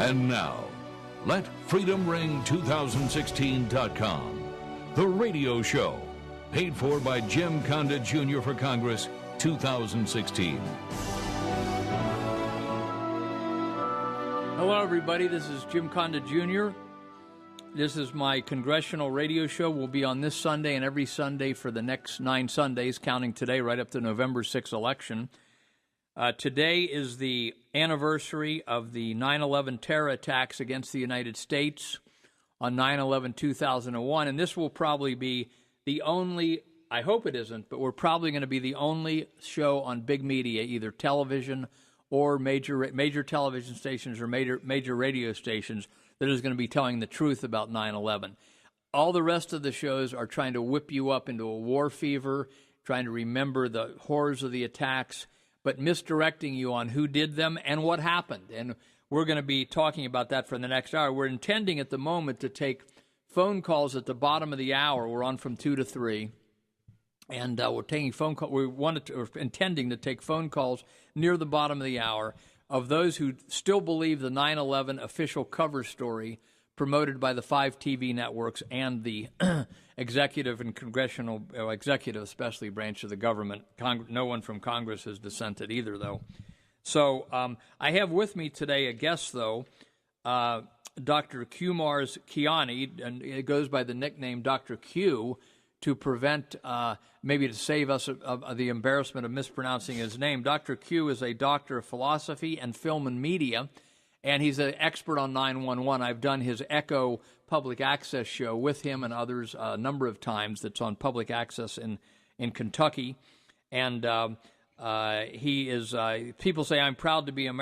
And now, let freedomring2016.com, the radio show, paid for by Jim Condit Jr. for Congress, 2016. Hello, everybody. This is Jim Condit Jr. This is my congressional radio show. We'll be on this Sunday and every Sunday for the next 9 Sundays, counting today right up to November 6th election. Today is the anniversary of the 9/11 terror attacks against the United States on 9/11/2001, and this will probably be the only, I hope it isn't, but we're probably going to be the only show on big media, either television or major television stations or major radio stations, that is going to be telling the truth about 9/11. All the rest of the shows are trying to whip you up into a war fever, trying to remember the horrors of the attacks, but misdirecting you on who did them and what happened. And we're going to be talking about that for the next hour. We're intending at the moment to take phone calls at the bottom of the hour. We're on from 2 to 3. And we're taking phone calls. We're intending to take phone calls near the bottom of the hour of those who still believe the 9/11 official cover story promoted by the 5 TV networks and the executive and congressional, executive especially, branch of the government. No one from Congress has dissented either, though. So I have with me today a guest, though, Dr. Kumars Kiani, and it goes by the nickname Dr. Q, to prevent, maybe to save us the embarrassment of mispronouncing his name. Dr. Q is a doctor of philosophy and film and media, and he's an expert on 911. I've done his Echo public access show with him and others a number of times. That's on public access in Kentucky. And he is, people say, I'm proud to be an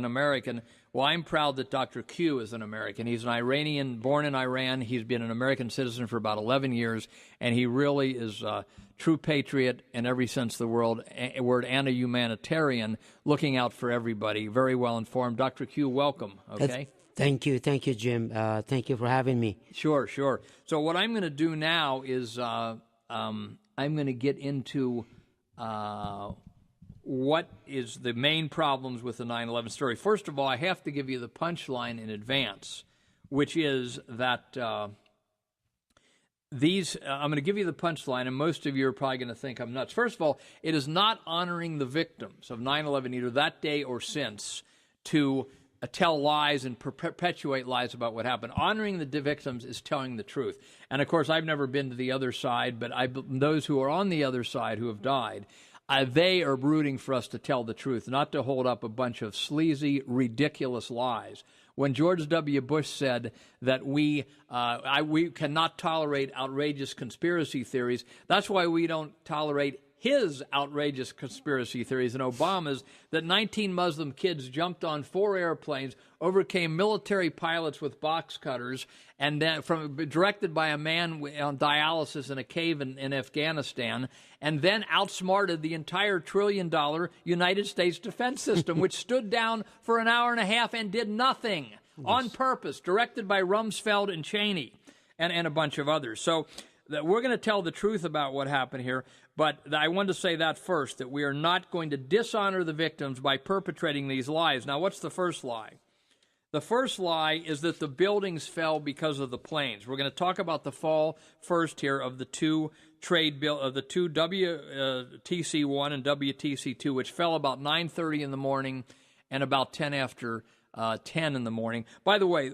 American. Well, I'm proud that Dr. Q is an American. He's an Iranian, born in Iran. He's been an American citizen for about 11 years, and he really is a true patriot in every sense of the word and a humanitarian, looking out for everybody, very well informed. Dr. Q, welcome, okay? Thank you, Jim. Thank you for having me. Sure. So what I'm going to do now is I'm going to get into what is the main problems with the 9/11 story. First of all, I have to give you the punchline in advance, which is that I'm going to give you the punchline, and most of you are probably going to think I'm nuts. First of all, it is not honoring the victims of 9/11 either that day or since to tell lies and perpetuate lies about what happened. Honoring the victims is telling the truth. And, of course, I've never been to the other side, but those who are on the other side who have died, they are rooting for us to tell the truth, not to hold up a bunch of sleazy, ridiculous lies. When George W. Bush said that we cannot tolerate outrageous conspiracy theories, that's why we don't tolerate his outrageous conspiracy theories and Obama's, that 19 Muslim kids jumped on 4 airplanes, overcame military pilots with box cutters, and then directed by a man on dialysis in a cave in Afghanistan, and then outsmarted the entire $1 trillion United States defense system, which stood down for an hour and a half and did nothing on purpose, directed by Rumsfeld and Cheney and a bunch of others. So that we're going to tell the truth about what happened here, but I want to say that first, that we are not going to dishonor the victims by perpetrating these lies. Now, what's the first lie? The first lie is that the buildings fell because of the planes. We're going to talk about the fall first here of the two WTC-1 and WTC-2, which fell about 9:30 in the morning and about 10 after 10 in the morning. By the way,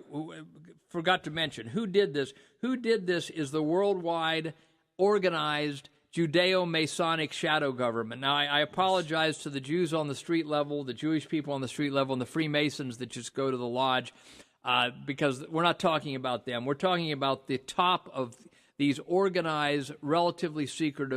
forgot to mention, who did this? Who did this is the worldwide organized Judeo-Masonic shadow government. Now, I apologize to the Jews on the street level, the Jewish people on the street level, and the Freemasons that just go to the lodge, because we're not talking about them. We're talking about the top of these organized, relatively secret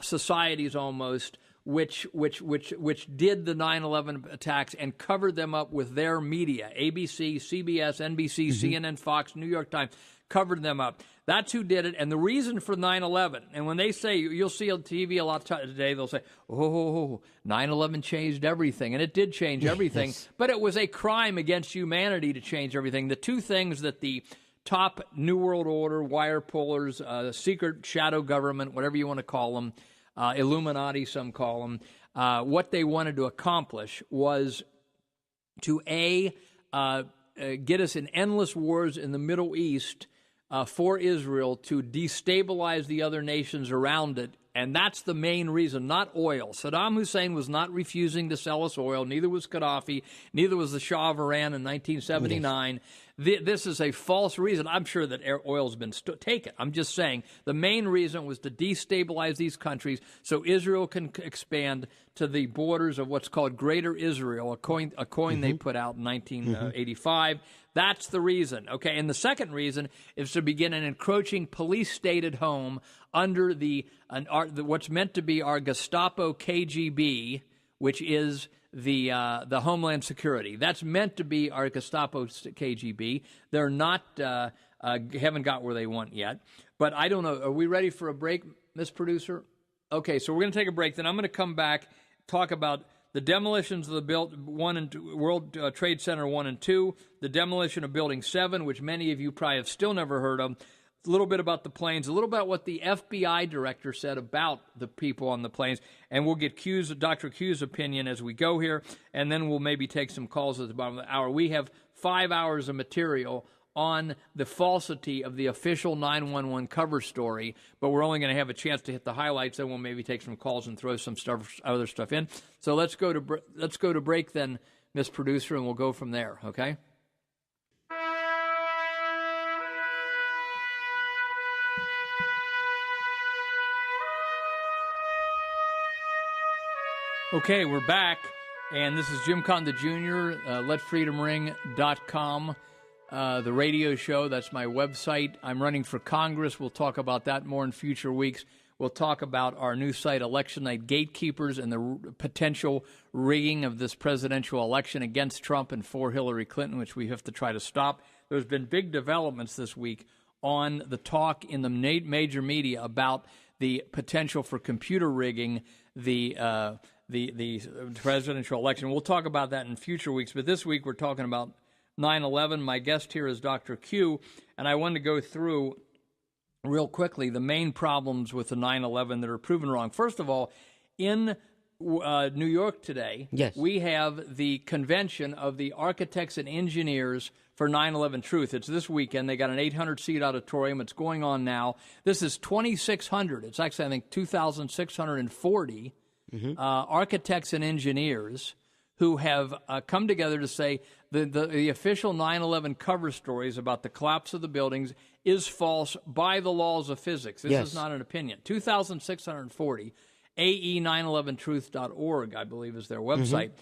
societies almost, which did the 9/11 attacks and covered them up with their media. ABC, CBS, NBC, CNN, Fox, New York Times covered them up. That's who did it. And the reason for 9/11, and when they say, you'll see on TV a lot today, they'll say, 9/11 changed everything. And it did change everything. Yes. But it was a crime against humanity to change everything. The two things that the top New World Order, wire pullers, secret shadow government, whatever you want to call them, Illuminati, some call them, what they wanted to accomplish was to, get us in endless wars in the Middle East for Israel to destabilize the other nations around it. And that's the main reason, not oil. Saddam Hussein was not refusing to sell us oil. Neither was Gaddafi. Neither was the Shah of Iran in 1979. This is a false reason. I'm sure that oil's been taken. I'm just saying the main reason was to destabilize these countries so Israel can expand to the borders of what's called Greater Israel, a coin they put out in 1985. That's the reason. Okay, and the second reason is to begin an encroaching police state at home under what's meant to be our Gestapo KGB, which is the Homeland Security. That's meant to be our Gestapo KGB. They're not haven't got where they want yet. But I don't know. Are we ready for a break, Miss Producer? Okay, so we're going to take a break. Then I'm going to come back, talk about the demolitions of the World Trade Center 1 and 2, the demolition of Building 7, which many of you probably have still never heard of, a little bit about the planes, a little about what the FBI director said about the people on the planes, and we'll get Dr. Q's opinion as we go here, and then we'll maybe take some calls at the bottom of the hour. We have 5 hours of material on the falsity of the official 911 cover story, but we're only going to have a chance to hit the highlights, then we'll maybe take some calls and throw some other stuff in. So let's go to break then, Miss Producer, and we'll go from there, okay? Okay, we're back, and this is Jim Condit Jr., LetFreedomRing.com. The radio show, that's my website. I'm running for Congress. We'll talk about that more in future weeks. We'll talk about our new site, Election Night Gatekeepers, and the potential rigging of this presidential election against Trump and for Hillary Clinton, which we have to try to stop. There's been big developments this week on the talk in the major media about the potential for computer rigging the presidential election. We'll talk about that in future weeks, but this week we're talking about 9/11. My guest here is Dr. Q, and I wanted to go through real quickly the main problems with the 9/11 that are proven wrong. First of all, in New York today, yes, we have the convention of the architects and engineers for 9/11 Truth. It's this weekend. They got an 800-seat auditorium. It's going on now. This is 2,600. It's actually, I think, 2,640 architects and engineers who have come together to say the official 9/11 cover stories about the collapse of the buildings is false by the laws of physics. This is not an opinion. 2,640. AE911truth.org, I believe, is their website.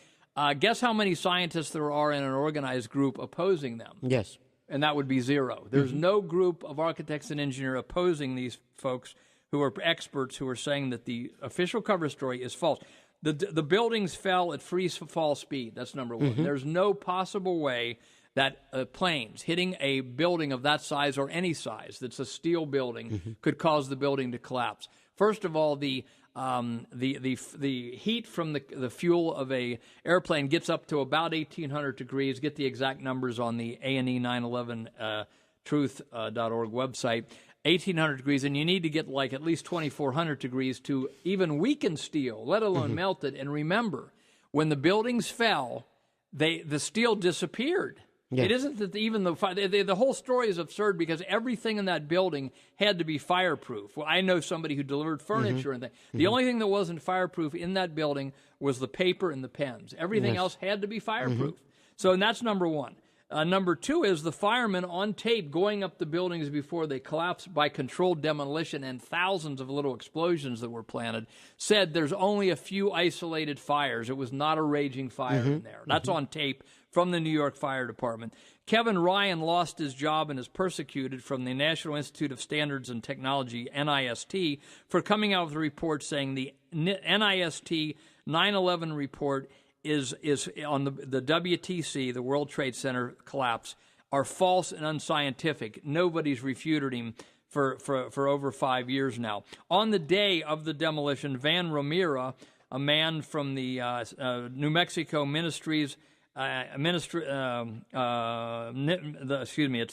Guess how many scientists there are in an organized group opposing them? Yes. And that would be zero. There's no group of architects and engineers opposing these folks who are experts who are saying that the official cover story is false. The buildings fell at free fall speed. That's number one. There's no possible way that planes hitting a building of that size or any size that's a steel building could cause the building to collapse. First of all, the heat from the fuel of a airplane gets up to about 1,800 degrees. Get the exact numbers on the ANE911truth.org website. 1,800 degrees, and you need to get like at least 2,400 degrees to even weaken steel, let alone melt it. And remember, when the buildings fell, the steel disappeared. Yes. It isn't that even the whole story is absurd because everything in that building had to be fireproof. Well, I know somebody who delivered furniture and things. The only thing that wasn't fireproof in that building was the paper and the pens. Everything else had to be fireproof. So, and that's number one. Number two is the firemen on tape going up the buildings before they collapsed by controlled demolition and thousands of little explosions that were planted said there's only a few isolated fires. It was not a raging fire in there. That's on tape from the New York Fire Department. Kevin Ryan lost his job and is persecuted from the National Institute of Standards and Technology, NIST, for coming out with a report saying the NIST 9/11 report is on the WTC, the World Trade Center collapse, are false and unscientific. Nobody's refuted him for over 5 years now. On the day of the demolition, Van Romera, a man from the New Mexico Ministries, it's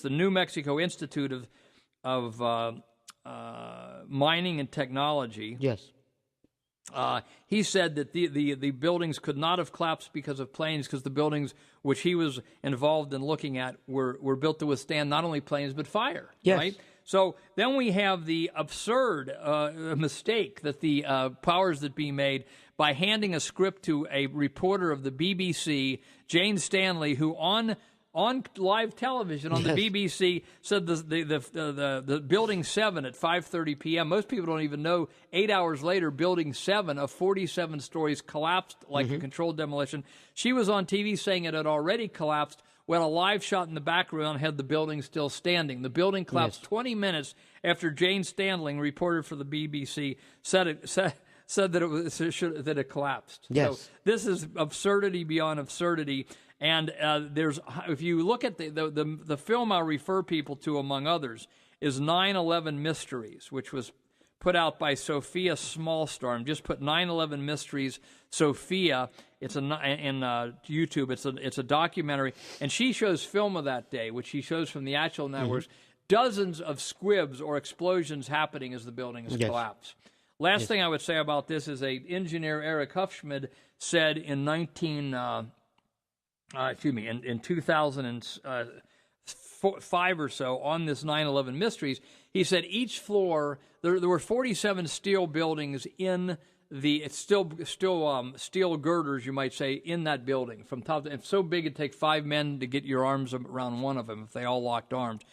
the New Mexico Institute of Mining and Technology. Yes. He said that the buildings could not have collapsed because of planes, because the buildings which he was involved in looking at were built to withstand not only planes but fire. Yes. Right? So then we have the absurd mistake that the powers that be made by handing a script to a reporter of the BBC, Jane Stanley, who on live television on the BBC said the Building 7 at 5:30 p.m. Most people don't even know 8 hours later, Building 7 of 47 stories collapsed like a controlled demolition. She was on TV saying it had already collapsed, when a live shot in the background had the building still standing. The building collapsed 20 minutes after Jane Stanley, reporter for the BBC, said that it collapsed. Yes. So this is absurdity beyond absurdity. And if you look at the film I'll refer people to, among others, is 9/11 Mysteries, which was put out by Sophia Smallstorm. Just put 9/11 Mysteries Sophia. It's in YouTube. It's a documentary, and she shows film of that day, which she shows from the actual networks. Dozens of squibs or explosions happening as the building is collapsed. Last thing I would say about this is engineer Eric Hufschmid said in 2005 or so on this 9/11 Mysteries, he said each floor, there were 47 steel buildings in it's still steel girders, you might say, in that building from top to, it's so big it'd take 5 men to get your arms around one of them if they all locked arms.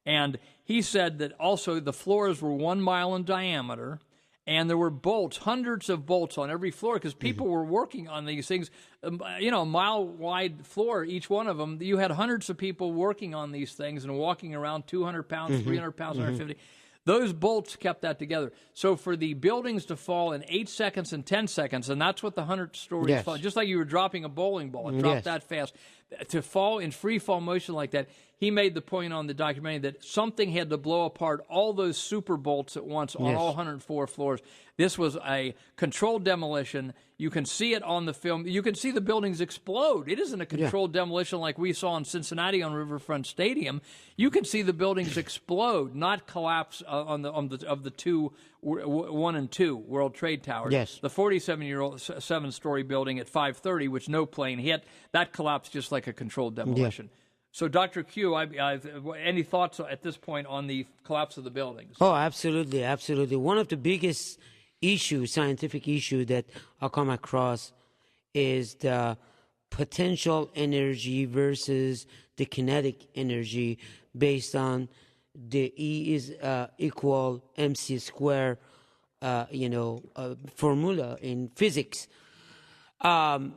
And he said that also the floors were 1 mile in diameter, and there were bolts, hundreds of bolts on every floor, because people were working on these things. A mile-wide floor, each one of them. You had hundreds of people working on these things and walking around 200 pounds, 300 pounds, 150. Those bolts kept that together. So for the buildings to fall in 8 seconds and 10 seconds, and that's what the 100 stories fall, just like you were dropping a bowling ball, it dropped that fast. To fall in free fall motion like that, he made the point on the documentary that something had to blow apart all those super bolts at once on all 104 floors. This was a controlled demolition. You can see it on the film. You can see the buildings explode. It isn't a controlled demolition like we saw in Cincinnati on Riverfront Stadium. You can see the buildings explode, not collapse of the two, 1 and 2 World Trade Towers. Yes. The 7-story building at 5:30, which no plane hit, that collapsed just like a controlled demolition. So, Dr. Q, any thoughts at this point on the collapse of the buildings? Oh, absolutely, absolutely. One of the biggest scientific issue that I come across is the potential energy versus the kinetic energy based on the E is equal mc square, formula in physics. The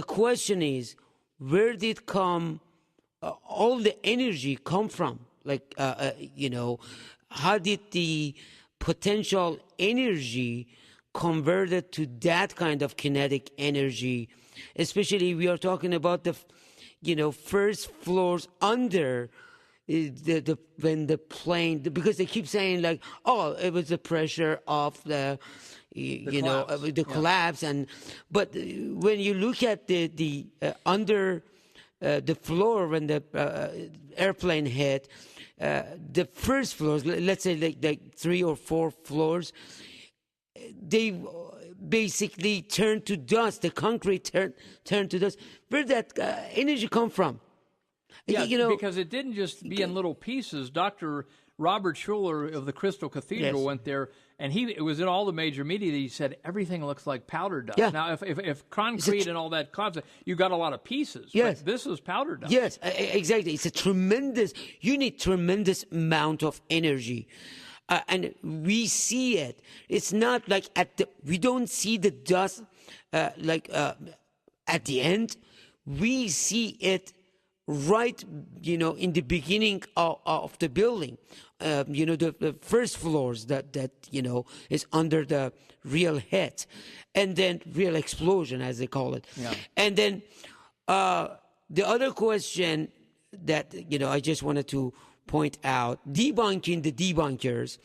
question is, where did all the energy come from? Like, how did the potential energy converted to that kind of kinetic energy? Especially, we are talking about the, first floors under when the plane, because they keep saying like, oh, it was the pressure of the collapse, but when you look at the under the floor when the airplane hit, the first floors, let's say like 3 or 4 floors, they basically turned to dust. The concrete turned to dust. Where did that energy come from? Yeah, because it didn't just be in little pieces. Dr. Robert Schuller of the Crystal Cathedral went there, and it was in all the major media that he said everything looks like powder dust. Yeah. Now, if concrete and all that collapses, you got a lot of pieces. Yes. But this was powder dust. Yes, exactly. It's you need tremendous amount of energy. And we see it. It's not like we don't see the dust at the end. We see it right, in the beginning of the building, the first floors that is under the real hit, and then real explosion, as they call it. Yeah. And then the other question that, I just wanted to point out, debunking the debunkers,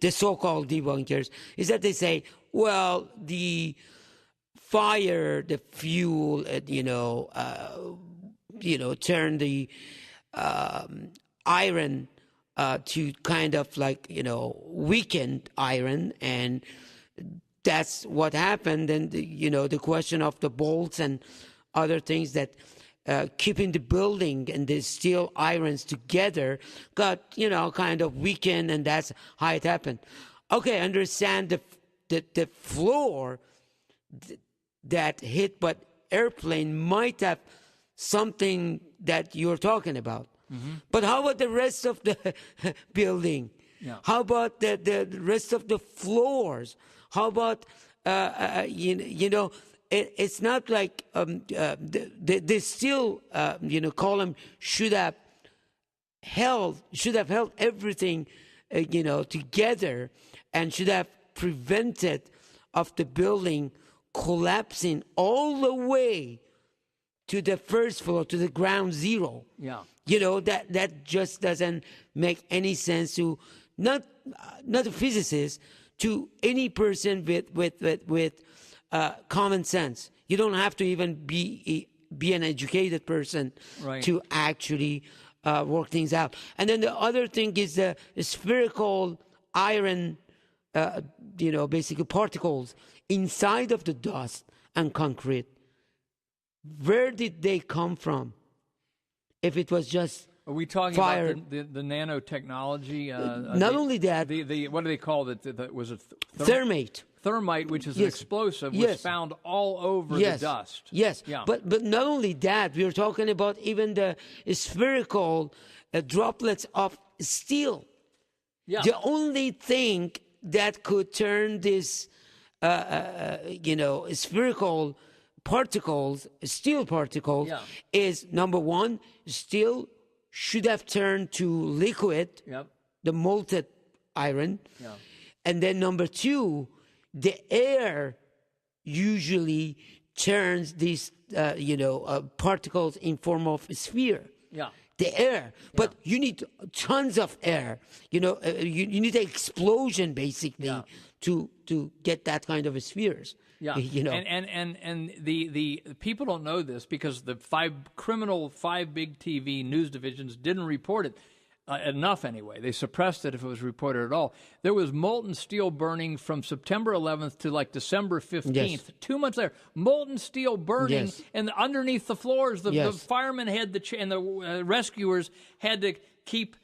the so-called debunkers, is that they say, well, the fire, the fuel, turn the iron to kind of like, weaken iron, and that's what happened. And, the question of the bolts and other things that keeping the building and the steel irons together got, kind of weakened, and that's how it happened. Okay, I understand the floor that hit, but airplane might have something that you're talking about. Mm-hmm. But how about the rest of the building? Yeah. How about the rest of the floors? How about, it's not like the steel, column should have held everything, together, and should have prevented of the building collapsing all the way to the first floor, to the ground zero. Yeah. That just doesn't make any sense to not a physicist, to any person with common sense. You don't have to even be an educated person, right, to actually work things out. And then the other thing is the spherical iron, basically particles inside of the dust and concrete. Where did they come from? If it was just Are we talking fire. About the nanotechnology? Not only that. The what do they call it? Was it thermite? Thermite, which is an explosive, was found all over the dust. Yes, yeah. But not only that, we are talking about even the spherical droplets of steel. Yeah. The only thing that could turn this, spherical particles, steel particles, is number one, steel should have turned to liquid, the molten iron, and then number two, the air usually turns these, particles in form of a sphere. Yeah. The air, but you need tons of air. You need an explosion basically to get that kind of spheres. Yeah, and the people don't know this because the five big TV news divisions didn't report it enough anyway. They suppressed it if it was reported at all. There was molten steel burning from September 11th to like December 15th. Yes. 2 months later, molten steel burning, and underneath the floors, the firemen and the rescuers had to keep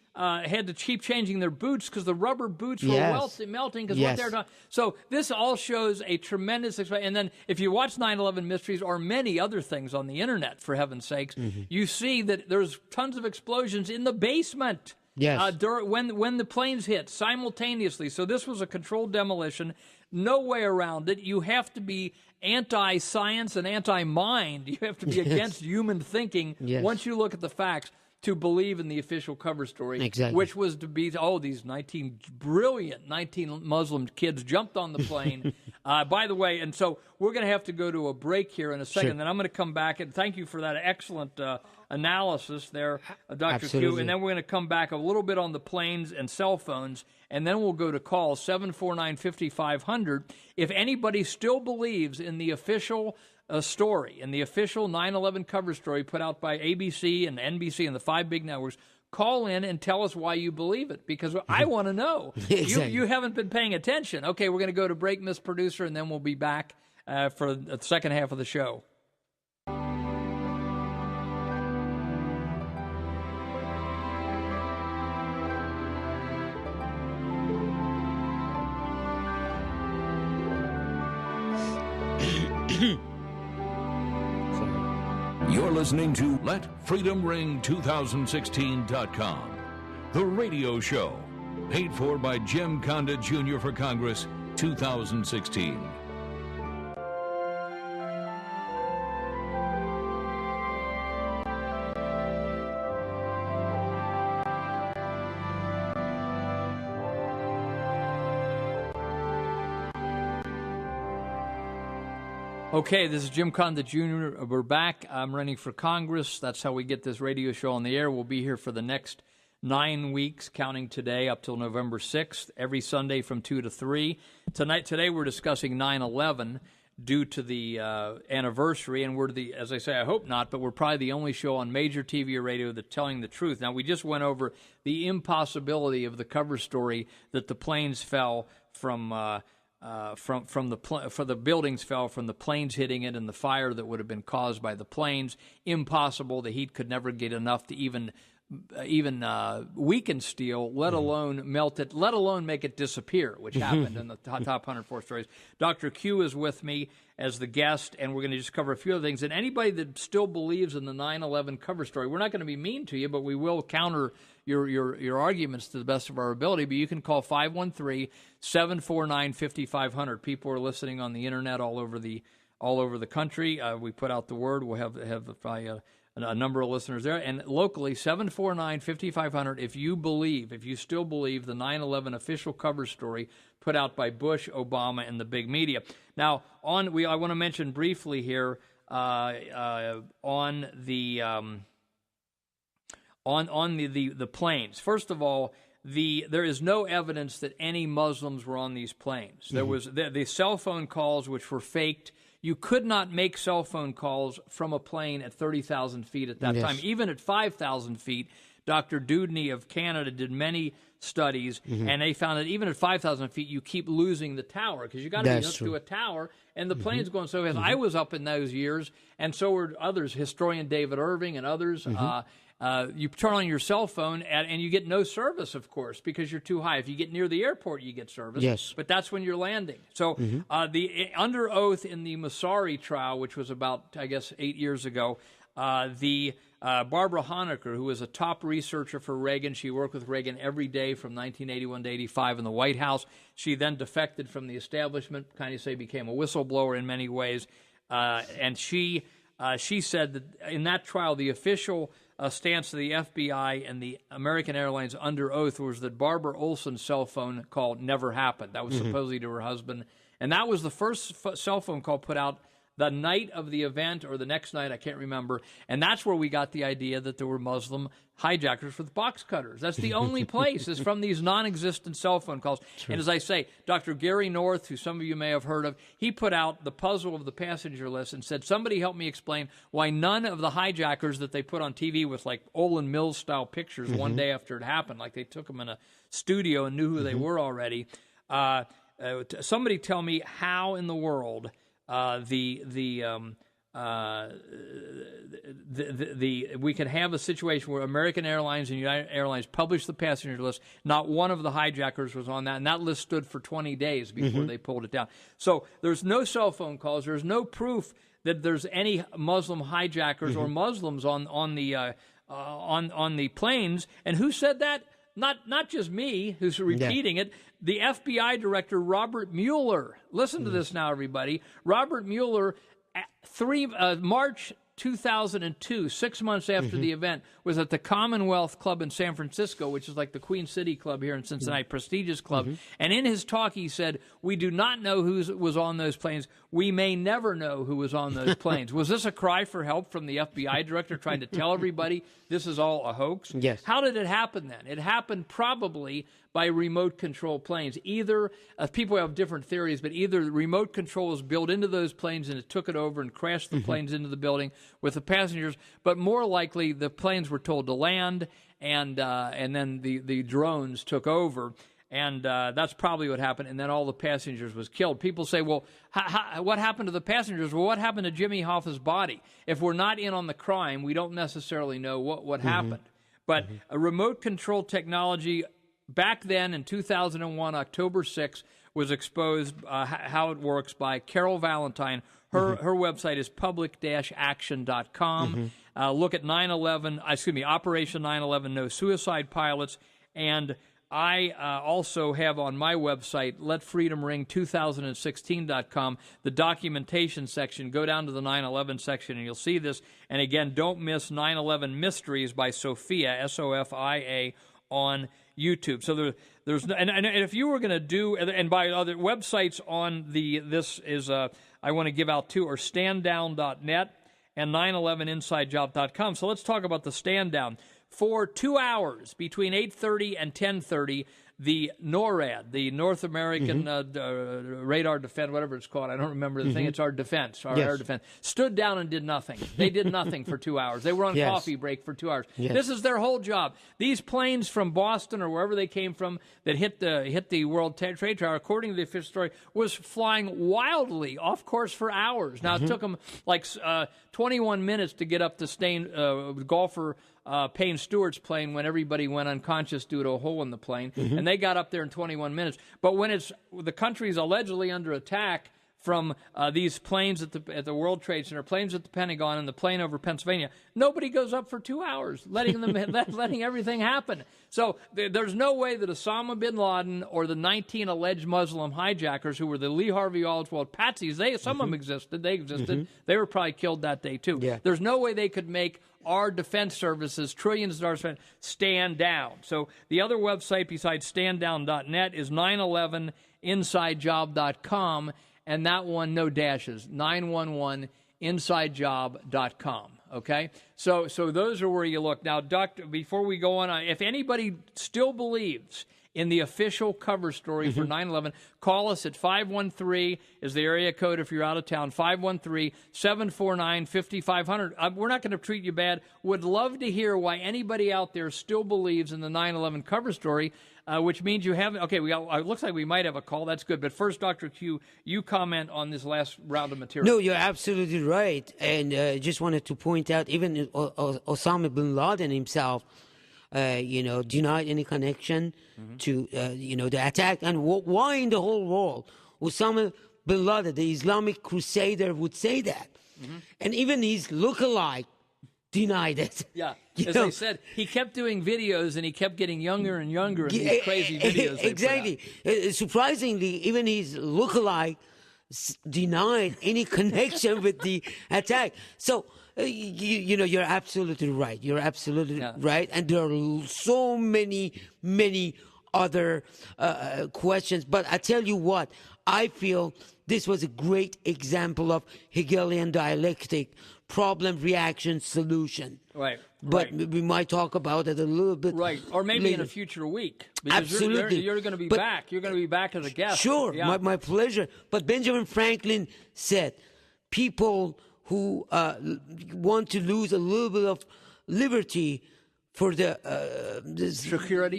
changing their boots because the rubber boots were melting because what they're doing. So this all shows a tremendous. And then if you watch 9/11 Mysteries or many other things on the internet, for heaven's sakes, you see that there's tons of explosions in the basement. Yes. When the planes hit simultaneously. So this was a controlled demolition. No way around it. You have to be anti-science and anti-mind. You have to be against human thinking once you look at the facts to believe in the official cover story, which was to be, these 19 Muslim kids jumped on the plane. By the way, and so we're going to have to go to a break here in a second. Then I'm going to come back, and thank you for that excellent analysis there, Dr. Q. And then we're going to come back a little bit on the planes and cell phones, and then we'll go to call 749-5500. If anybody still believes in the official story, and the official 9/11 cover story put out by ABC and NBC and the five big networks, call in and tell us why you believe it, because I want to know. You haven't been paying attention. Okay, we're going to go to break, Miss Producer, and then we'll be back for the second half of the show. You're listening to LetFreedomRing2016.com, the radio show, paid for by Jim Condit Jr. for Congress 2016. Okay, this is Jim Condit Jr. We're back. I'm running for Congress. That's how we get this radio show on the air. We'll be here for the next 9 weeks, counting today up till November 6th, every Sunday from 2 to 3. Today we're discussing 9/11. due to the anniversary, and we're as I say, I hope not, but we're probably the only show on major TV or radio that's telling the truth. Now, we just went over the impossibility of the cover story that the planes fell from the buildings fell from the planes hitting it and the fire that would have been caused by the planes. Impossible. The heat could never get enough to even weaken steel, let alone melt it, let alone make it disappear, which happened in the top 104 stories. Dr. Q is with me as the guest, and we're going to just cover a few other things. And anybody that still believes in the 9/11 cover story, we're not going to be mean to you, but we will counter your arguments to the best of our ability. But you can call 513-749-5500. People are listening on the internet all over the country. We put out the word. We'll have probably a number of listeners there. And locally, 749-5500, if you still believe the 9/11 official cover story put out by Bush, Obama, and the big media. Now, I want to mention briefly here on the planes. First of all, there is no evidence that any Muslims were on these planes. There was the cell phone calls, which were faked. You could not make cell phone calls from a plane at 30,000 feet at that time. Even at 5,000 feet, Dr. Dudney of Canada did many studies, and they found that even at 5,000 feet, you keep losing the tower because you got to be up to a tower, and the plane's going so fast. I was up in those years, and so were others, historian David Irving and others. You turn on your cell phone, and you get no service, of course, because you're too high. If you get near the airport, you get service. Yes. But that's when you're landing. So under oath in the Massari trial, which was about, I guess, 8 years ago, Barbara Honecker, who was a top researcher for Reagan, she worked with Reagan every day from 1981 to 85 in the White House. She then defected from the establishment, kind of say became a whistleblower in many ways. And she said that in that trial, the official stance of the FBI and the American Airlines under oath was that Barbara Olson's cell phone call never happened. That was supposedly to her husband. And that was the first cell phone call put out the night of the event or the next night, I can't remember. And that's where we got the idea that there were Muslim hijackers with box cutters. That's the only place is from these non-existent cell phone calls. True. And as I say, Dr. Gary North, who some of you may have heard of, he put out the puzzle of the passenger list and said, somebody help me explain why none of the hijackers that they put on TV with like Olin Mills style pictures one day after it happened, like they took them in a studio and knew who they were already. Somebody tell me how in the world we could have a situation where American Airlines and United Airlines published the passenger list. Not one of the hijackers was on that, and that list stood for 20 days before they pulled it down. So there's no cell phone calls. There's no proof that there's any Muslim hijackers or Muslims on the planes. And who said that? Not just me, who's repeating it. The FBI director, Robert Mueller. Listen to this now, everybody. Robert Mueller, March 2002, 6 months after the event, was at the Commonwealth Club in San Francisco, which is like the Queen City Club here in Cincinnati, prestigious club. And in his talk, he said, "We do not know who was on those planes. We may never know who was on those planes." Was this a cry for help from the FBI director trying to tell everybody this is all a hoax? Yes. How did it happen then? It happened probably by remote control planes. Either, people have different theories, but either the remote control was built into those planes and it took it over and crashed the planes into the building with the passengers, but more likely the planes were told to land and then the drones took over. And that's probably what happened, and then all the passengers was killed. People say, well, what happened to the passengers? Well, what happened to Jimmy Hoffa's body? If we're not in on the crime, we don't necessarily know what happened. But a remote control technology back then in 2001, October 6th, was exposed how it works by Carol Valentine. Her website is public-action.com. Look at Operation 9/11, No Suicide Pilots, and I also have on my website, LetFreedomRing2016.com, the documentation section. Go down to the 9/11 section and you'll see this. And again, don't miss 9/11 Mysteries by Sophia, Sofia, on YouTube. So there's and if you were going to do, and by other websites on this is I want to give out two, or standdown.net and 911insidejob.com. So let's talk about the stand down. For 2 hours between 8:30 and 10:30, the NORAD, the North American Radar Defense, whatever it's called. I don't remember the thing. It's our defense, our air defense. Stood down and did nothing. They did nothing for 2 hours. They were on coffee break for 2 hours. This is their whole job. These planes from Boston or wherever they came from that hit the World Trade Tower, according to the official story, was flying wildly off course for hours. Now, it took them like 21 minutes to get up to golfer Payne Stewart's plane when everybody went unconscious due to a hole in the plane, and they got up there in 21 minutes. But when the country's allegedly under attack from these planes at the World Trade Center, planes at the Pentagon, and the plane over Pennsylvania, nobody goes up for 2 hours, letting everything happen. So there's no way that Osama bin Laden or the 19 alleged Muslim hijackers who were the Lee Harvey Oswald patsies, some of them existed. They existed. They were probably killed that day too. Yeah. There's no way they could make our defense services, trillions of dollars, stand down. So the other website besides standdown.net is 911insidejob.com, and that one, no dashes, 911insidejob.com. Okay? So those are where you look. Now, Doctor, before we go on, if anybody still believes in the official cover story for 9/11, call us at 513 is the area code if you're out of town, 513-749-5500. We're not going to treat you bad. Would love to hear why anybody out there still believes in the 9/11 cover story, which means you haven't. Okay, it looks like we might have a call. That's good. But first, Dr. Q, you comment on this last round of material. No, you're absolutely right. And just wanted to point out, even Osama bin Laden himself, denied any connection to, the attack. And why in the whole world Osama bin Laden, the Islamic crusader, would say that? And even his lookalike denied it. Yeah, as I said, he kept doing videos and he kept getting younger and younger in these crazy videos. Exactly. Surprisingly, even his lookalike denied any connection with the attack. So, you're absolutely right. You're absolutely right. And there are so many other questions. But I tell you what, I feel this was a great example of Hegelian dialectic, problem, reaction, solution. Right. But we might talk about it a little bit. Right. Or maybe later. in a future week. Because Absolutely. You're going to be back. You're going to be back as a guest. Sure. Yeah. My pleasure. But Benjamin Franklin said, people who want to lose a little bit of liberty for the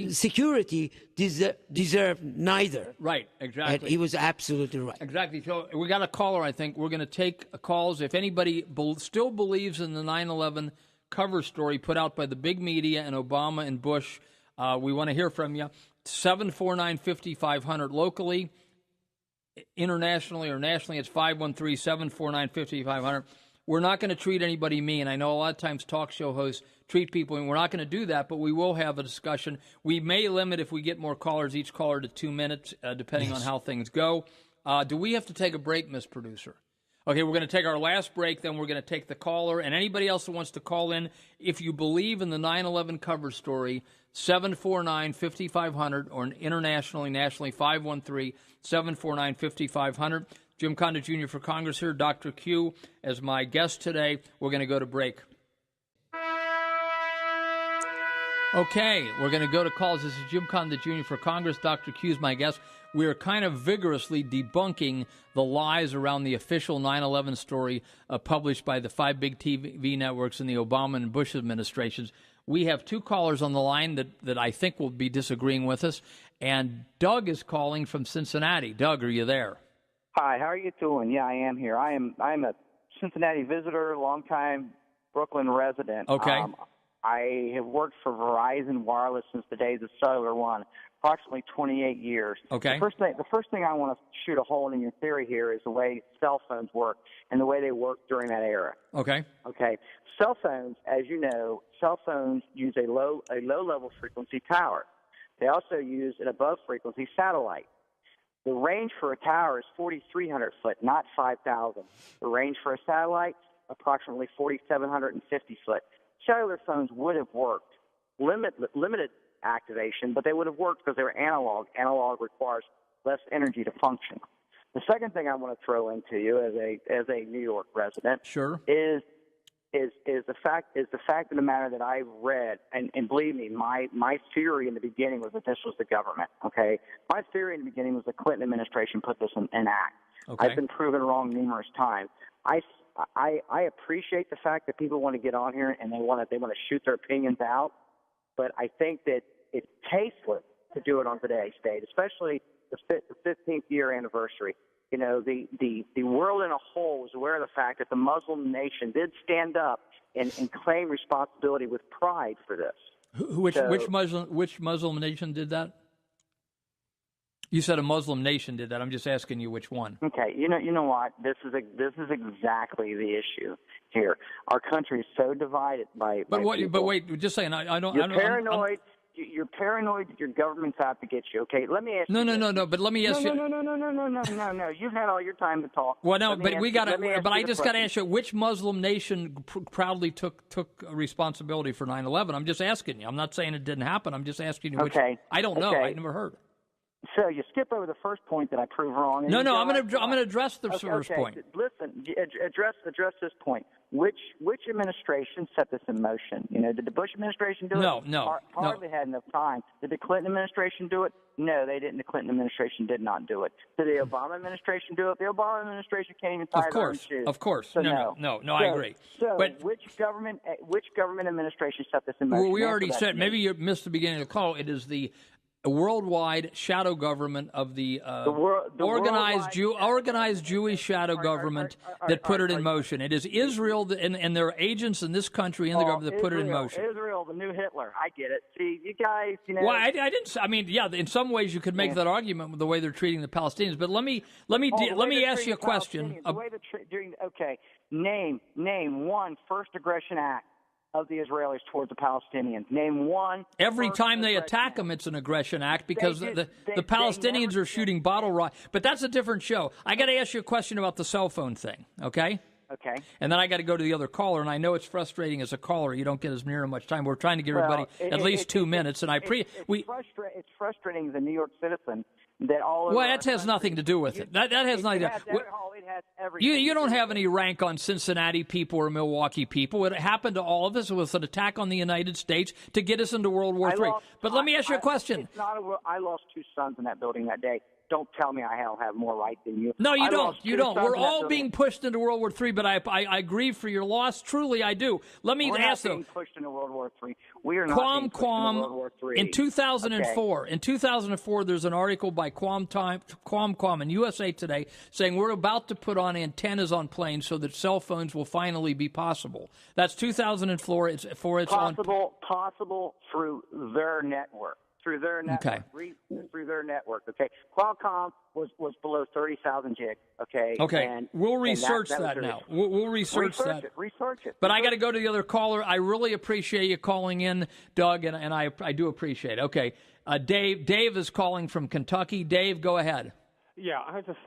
security deserve neither. Right, exactly. And he was absolutely right. Exactly. So we got a caller, I think. We're going to take calls. If anybody still believes in the 9/11 cover story put out by the big media and Obama and Bush, we want to hear from you. 749-5500 locally. Internationally or nationally, it's 513-749-5500. We're not going to treat anybody mean. I know a lot of times talk show hosts treat people, and we're not going to do that, but we will have a discussion. We may limit, if we get more callers, each caller to 2 minutes, depending on how things go. Do we have to take a break, Miss Producer? Okay, we're going to take our last break, then we're going to take the caller. And anybody else that wants to call in, if you believe in the 9/11 cover story, 749-5500, or internationally, nationally, 513-749-5500. Jim Condit Jr. for Congress here, Dr. Q as my guest today. We're going to go to break. Okay, we're going to go to calls. This is Jim Condit Jr. for Congress. Dr. Q is my guest. We're kind of vigorously debunking the lies around the official 9/11 story published by the 5 big TV networks in the Obama and Bush administrations. We have 2 callers on the line that I think will be disagreeing with us. And Doug is calling from Cincinnati. Doug, are you there? Hi, how are you doing? Yeah, I am here. I'm a Cincinnati visitor, longtime Brooklyn resident. Okay. I have worked for Verizon Wireless since the days of Cellular One, approximately 28 years. Okay. The first thing I want to shoot a hole in your theory here is the way cell phones work and the way they worked during that era. Okay. Okay. Cell phones, as you know, use a low-level frequency tower. They also use an above-frequency satellite. The range for a tower is 4,300 foot, not 5,000. The range for a satellite, approximately 4,750 foot. Cellular phones would have worked, limited activation, but they would have worked because they were analog. Analog requires less energy to function. The second thing I want to throw into you as a New York resident sure. is is the fact of the matter that I read, and believe me, my theory in the beginning was that this was the government. Okay, my theory in the beginning was the Clinton administration put this in act. Okay. I've been proven wrong numerous times. I appreciate the fact that people want to get on here and they want to shoot their opinions out, but I think that it's tasteless to do it on today's date, especially the 15th year anniversary. You know, the world in a whole was aware of the fact that the Muslim nation did stand up and claim responsibility with pride for this. Which Muslim nation did that? You said a Muslim nation did that. I'm just asking you which one. Okay, you know what? This is exactly the issue here. Our country is so divided by. But wait, just saying. I don't. You're paranoid. You're paranoid that your government's out to get you. Okay, let me ask you. No. But let me ask you. No. You've had all your time to talk. Well, no, but we got to. But I just got to ask you, which Muslim nation proudly took responsibility for 9/11? I'm just asking you. I'm not saying it didn't happen. I'm just asking you which. Okay. I don't know. I never heard. So you skip over the first point that I proved wrong. No, I'm going to address the first point. Listen, address this point. Which administration set this in motion? You know, did the Bush administration do it? No. Hardly had enough time. Did the Clinton administration do it? No, they didn't. The Clinton administration did not do it. Did the Obama administration do it? The Obama administration can't even tie their own shoes. Of course. So no, I agree. So, but which government administration set this in motion? Well, we already said. Maybe you missed the beginning of the call. It is the worldwide shadow government of the organized Jewish shadow government that put it in motion. It is Israel and their agents in this country in the government that put it in motion. Israel, the new Hitler. I get it. See, you guys, you know. Well, I didn't. I mean, yeah. In some ways, you could make that argument with the way they're treating the Palestinians. But let me ask you a question. Name one first aggression act of the Israelis towards the Palestinians. Name one. Every time they attack them, it's an aggression act because the Palestinians are shooting bottle rockets. But that's a different show. I got to ask you a question about the cell phone thing, okay? Okay. And then I got to go to the other caller, and I know it's frustrating as a caller. You don't get as near much time. We're trying to give everybody at least 2 minutes, and it's frustrating as a New York citizen that all of that has nothing to do with it. That has nothing to do. It has everything. You don't have any rank on Cincinnati people or Milwaukee people. It happened to all of us. It was an attack on the United States to get us into World War III. But let me ask you a question. I lost 2 sons in that building that day. Don't tell me I have more right than you. No, you don't. You don't. We're all being pushed into World War III, but I grieve for your loss. Truly, I do. Let me ask, though. We're not being pushed into World War III. We are not being pushed into World War III. In 2004, there's an article by Quam in USA Today saying we're about to put on antennas on planes so that cell phones will finally be possible. That's 2004. It's possible through their network. Through their network, through their network. Okay, Qualcomm was below 30,000 gig. Okay. And we'll research that now. We'll research that. Research it. But I got to go to the other caller. I really appreciate you calling in, Doug, and I do appreciate it. Okay, Dave is calling from Kentucky. Dave, go ahead. Yeah, I just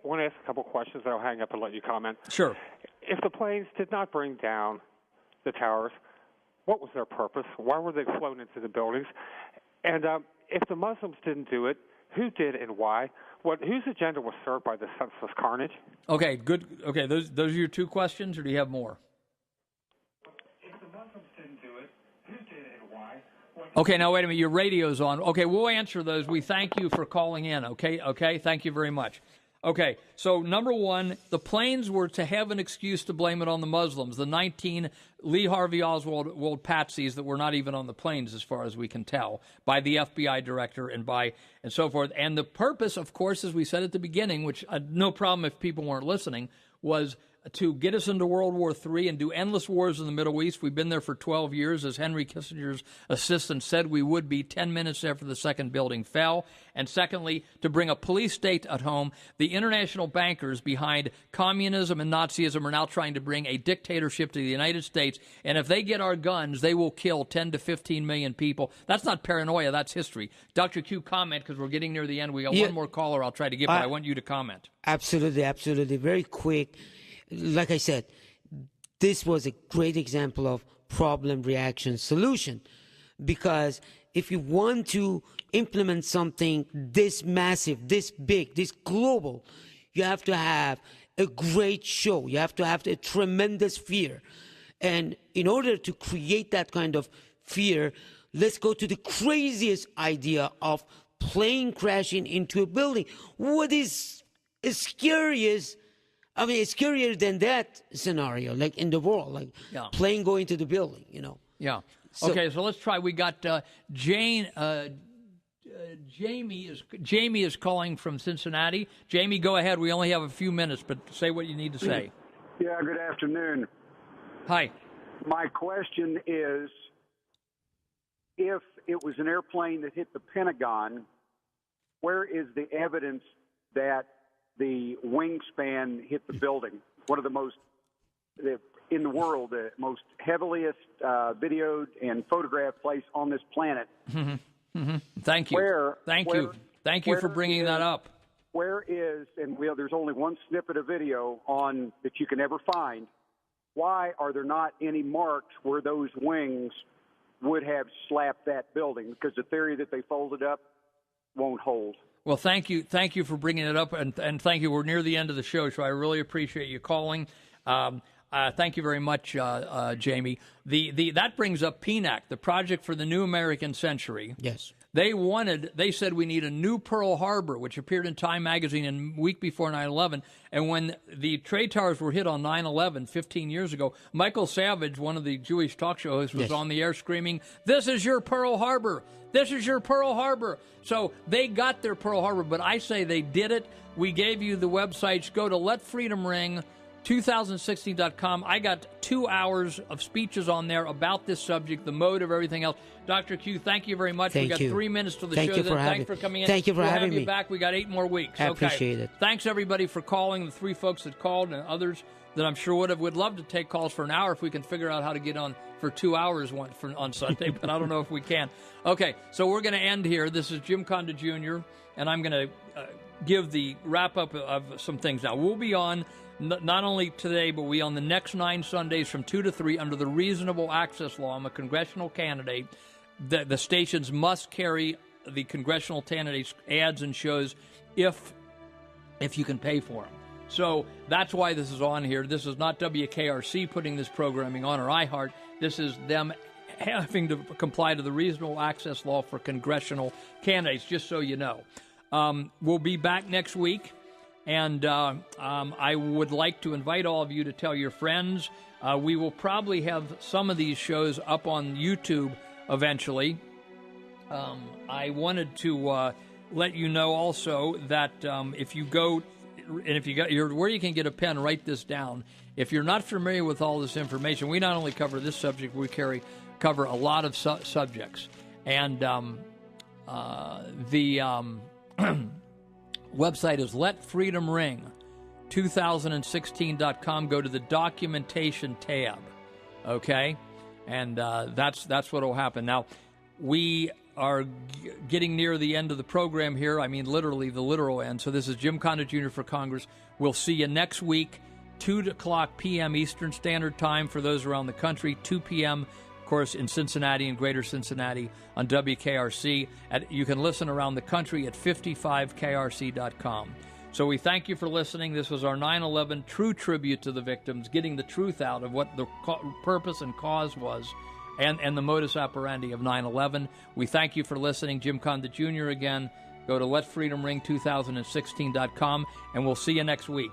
want to ask a couple questions. I'll hang up and let you comment. Sure. If the planes did not bring down the towers, what was their purpose? Why were they flown into the buildings? And if the Muslims didn't do it, who did and why? Whose agenda was served by the senseless carnage? Okay, good. Okay, those are your 2 questions, or do you have more? If the Muslims didn't do it, who did and why? Okay, now wait a minute. Your radio's on. Okay, we'll answer those. We thank you for calling in. Okay, thank you very much. Okay, so number 1, the planes were to have an excuse to blame it on the Muslims, the 19 Lee Harvey Oswald patsies that were not even on the planes as far as we can tell, by the FBI director and so forth. And the purpose, of course, as we said at the beginning, which no problem if people weren't listening, was to get us into World War III and do endless wars in the Middle East. We've been there for 12 years, as Henry Kissinger's assistant said we would be 10 minutes after the second building fell. And secondly, to bring a police state at home. The international bankers behind communism and Nazism are now trying to bring a dictatorship to the United States. And if they get our guns, they will kill 10 to 15 million people. That's not paranoia. That's history. Dr. Q, comment, because we're getting near the end. We got one more caller I'll try to get, but I want you to comment. Absolutely. Very quick. Like I said, this was a great example of problem, reaction, solution. Because if you want to implement something this massive, this big, this global, you have to have a great show. You have to have a tremendous fear. And in order to create that kind of fear, let's go to the craziest idea of plane crashing into a building. What is scariest? I mean, it's scarier than that scenario, like in the world, like plane going to the building, you know. Yeah. Okay, so let's try. We got Jamie is calling from Cincinnati. Jamie, go ahead. We only have a few minutes, but say what you need to say. Yeah, good afternoon. Hi. My question is, if it was an airplane that hit the Pentagon, where is the evidence that the wingspan hit the building? One of the most, in the world, the most heaviest videoed and photographed place on this planet. Mm-hmm. Mm-hmm. Thank you. Thank you for bringing that up. Where is, and there's only one snippet of video on that you can ever find. Why are there not any marks where those wings would have slapped that building? Because the theory that they folded up won't hold. Well, thank you for bringing it up, and thank you. We're near the end of the show, so I really appreciate you calling. Thank you very much, Jamie. That brings up PNAC, the Project for the New American Century. Yes. They said we need a new Pearl Harbor, which appeared in Time magazine a week before 9/11. And when the trade towers were hit on 9/11 15 years ago, Michael Savage, one of the Jewish talk show hosts, was on the air screaming, "This is your Pearl Harbor. This is your Pearl Harbor." So they got their Pearl Harbor, but I say they did it. We gave you the websites. Go to Let Freedom Ring. 2016.com. I got 2 hours of speeches on there about this subject, the motive, everything else. Dr. Q, thank you very much. We got 3 minutes to the show. Thanks for coming in. Thank you for having me. We'll have you back. We got 8 more weeks. I appreciate it. Thanks, everybody, for calling, the 3 folks that called and others that I'm sure would love to take calls for an hour if we can figure out how to get on for 2 hours on Sunday, but I don't know if we can. Okay, so we're going to end here. This is Jim Condit Jr., and I'm going to give the wrap-up of some things. Now, we'll be on not only today, but we on the next 9 Sundays from 2 to 3 under the Reasonable Access Law. I'm a congressional candidate. The stations must carry the congressional candidates' ads and shows if you can pay for them. So that's why this is on here. This is not WKRC putting this programming on or iHeart. This is them having to comply to the Reasonable Access Law for congressional candidates, just so you know. We'll be back next week. And I would like to invite all of you to tell your friends. We will probably have some of these shows up on YouTube eventually. I wanted to let you know also that if you go, and if you got where you can get a pen, write this down. If you're not familiar with all this information, we not only cover this subject, we cover a lot of subjects. And website is Let Freedom Ring, 2016.com. Go to the documentation tab, okay? And that's what will happen. Now, we are getting near the end of the program here. I mean, literally the literal end. So this is Jim Condit Jr. for Congress. We'll see you next week, 2 o'clock p.m. Eastern Standard Time for those around the country, 2 p.m., of course, in Cincinnati and Greater Cincinnati on WKRC. You can listen around the country at 55KRC.com. So we thank you for listening. This was our 9/11 true tribute to the victims, getting the truth out of what the purpose and cause was and the modus operandi of 9/11. We thank you for listening. Jim Condit Jr. again. Go to LetFreedomRing2016.com, and we'll see you next week.